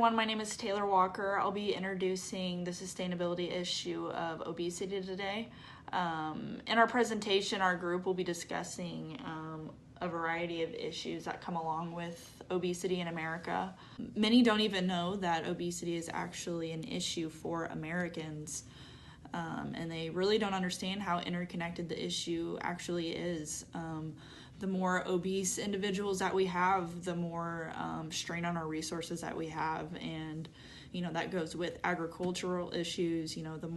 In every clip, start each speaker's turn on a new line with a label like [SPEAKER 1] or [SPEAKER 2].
[SPEAKER 1] everyone, my name is Taylor Walker. I'll be introducing the sustainability issue of obesity today. In our presentation, our group will be discussing a variety of issues that come along with obesity in America. Many don't even know that obesity is actually an issue for Americans, and they really don't understand how interconnected the issue actually is. The more obese individuals that we have, the more strain on our resources that we have, and that goes with agricultural issues. The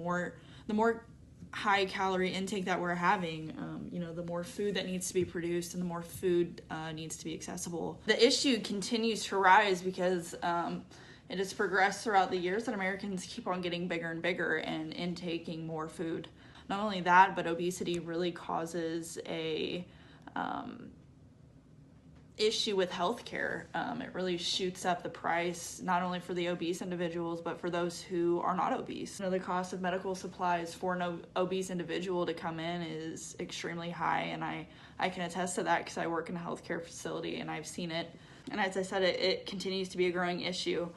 [SPEAKER 1] more high calorie intake that we're having, the more food that needs to be produced and the more food needs to be accessible. The issue continues to rise because it has progressed throughout the years that Americans keep on getting bigger and bigger and intaking more food. Not only that, but obesity really causes a issue with healthcare. It really shoots up the price, not only for the obese individuals, but for those who are not obese. The cost of medical supplies for an obese individual to come in is extremely high, and I can attest to that because I work in a healthcare facility and I've seen it. And as I said, it continues to be a growing issue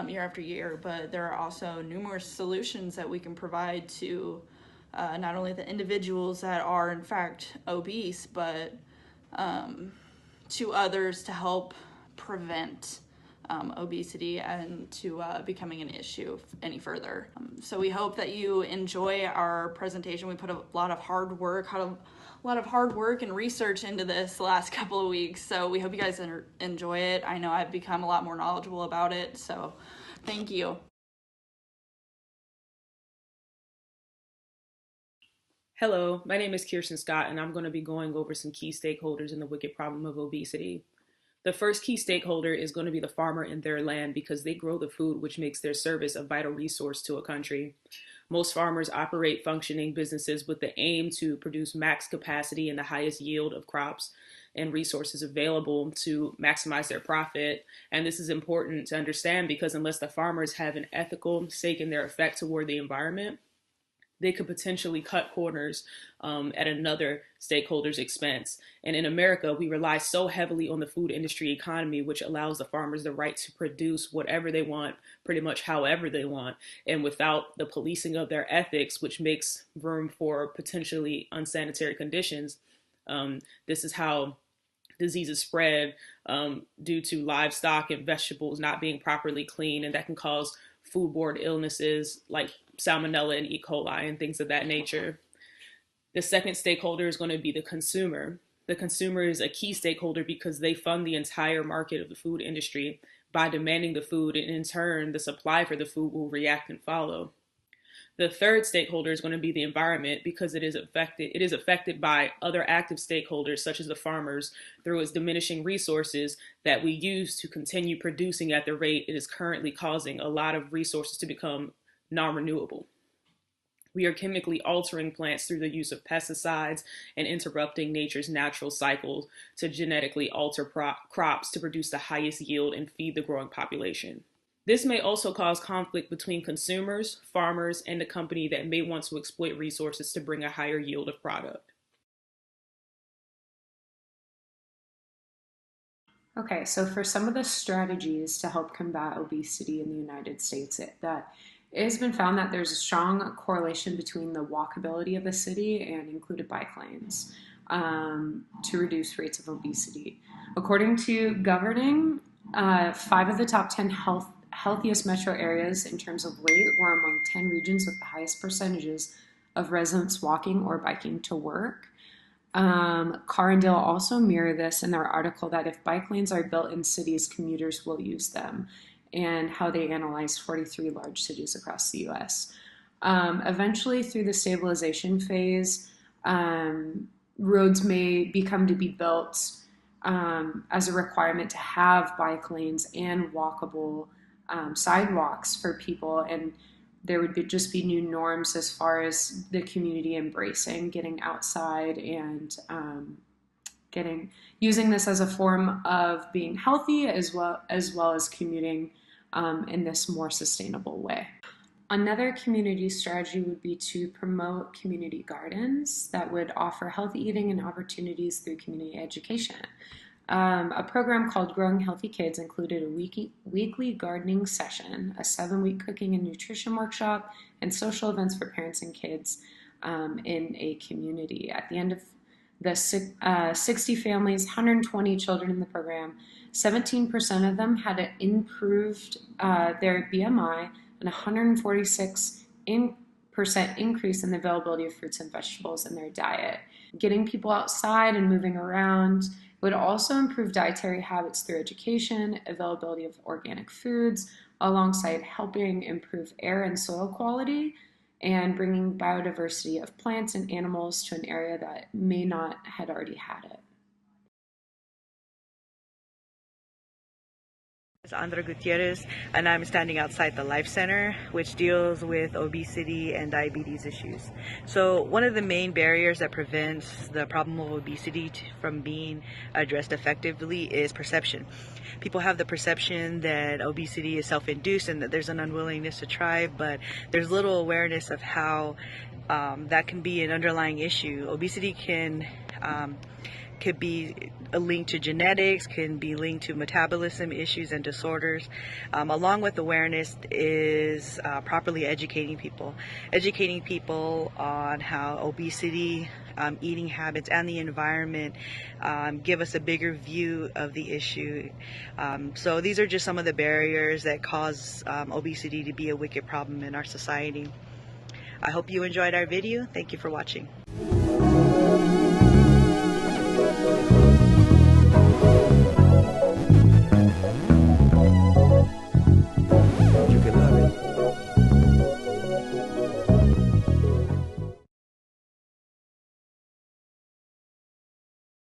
[SPEAKER 1] year after year, but there are also numerous solutions that we can provide to not only the individuals that are in fact obese, but to others to help prevent obesity and to becoming an issue any further. So we hope that you enjoy our presentation. We put a lot of hard work and research into this the last couple of weeks, so we hope you guys enjoy it. I know I've become a lot more knowledgeable about it, so thank you.
[SPEAKER 2] Hello, my name is Kyrstin Scott, and I'm going to be going over some key stakeholders in the wicked problem of obesity. The first key stakeholder is going to be the farmer and their land, because they grow the food which makes their service a vital resource to a country. Most farmers operate functioning businesses with the aim to produce max capacity and the highest yield of crops and resources available to maximize their profit. And this is important to understand because unless the farmers have an ethical stake in their effect toward the environment, they could potentially cut corners at another stakeholder's expense. And in America, we rely so heavily on the food industry economy, which allows the farmers the right to produce whatever they want, pretty much however they want, and without the policing of their ethics, which makes room for potentially unsanitary conditions. This is how diseases spread due to livestock and vegetables not being properly cleaned, and that can cause foodborne illnesses like Salmonella and E. coli and things of that nature. The second stakeholder is going to be the consumer. The consumer is a key stakeholder because they fund the entire market of the food industry by demanding the food, and in turn, the supply for the food will react and follow. The third stakeholder is going to be the environment because it is affected by other active stakeholders such as the farmers through its diminishing resources that we use to continue producing at the rate it is currently causing a lot of resources to become non-renewable. We are chemically altering plants through the use of pesticides and interrupting nature's natural cycle to genetically alter crops to produce the highest yield and feed the growing population. This may also cause conflict between consumers, farmers, and the company that may want to exploit resources to bring a higher yield of product.
[SPEAKER 3] Okay, so for some of the strategies to help combat obesity in the United States, it has been found that there's a strong correlation between the walkability of the city and included bike lanes to reduce rates of obesity. According to Governing, 5 of the top 10 healthiest metro areas in terms of weight were among 10 regions with the highest percentages of residents walking or biking to work. Car and Dale also mirror this in their article that if bike lanes are built in cities, commuters will use them, and how they analyzed 43 large cities across the US. Eventually, through the stabilization phase, roads may become to be built as a requirement to have bike lanes and walkable sidewalks for people, and there would just be new norms as far as the community embracing getting outside and using this as a form of being healthy as well as commuting in this more sustainable way. Another community strategy would be to promote community gardens that would offer healthy eating and opportunities through community education. A program called Growing Healthy Kids included a weekly gardening session, a 7-week cooking and nutrition workshop, and social events for parents and kids in a community. At the end of the 60 families, 120 children in the program, 17% of them had improved their BMI, and 146% increase in the availability of fruits and vegetables in their diet. Getting people outside and moving around would also improve dietary habits through education, availability of organic foods, alongside helping improve air and soil quality and bringing biodiversity of plants and animals to an area that may not had already had it.
[SPEAKER 4] It's Andra Gutierrez, and I'm standing outside the Life Center, which deals with obesity and diabetes issues. So one of the main barriers that prevents the problem of obesity from being addressed effectively is perception. People have the perception that obesity is self-induced and that there's an unwillingness to try, but there's little awareness of how that can be an underlying issue. Obesity could be linked to genetics, can be linked to metabolism issues and disorders. Along with awareness is properly educating people on how obesity, eating habits, and the environment give us a bigger view of the issue. So these are just some of the barriers that cause obesity to be a wicked problem in our society. I hope you enjoyed our video. Thank you for watching.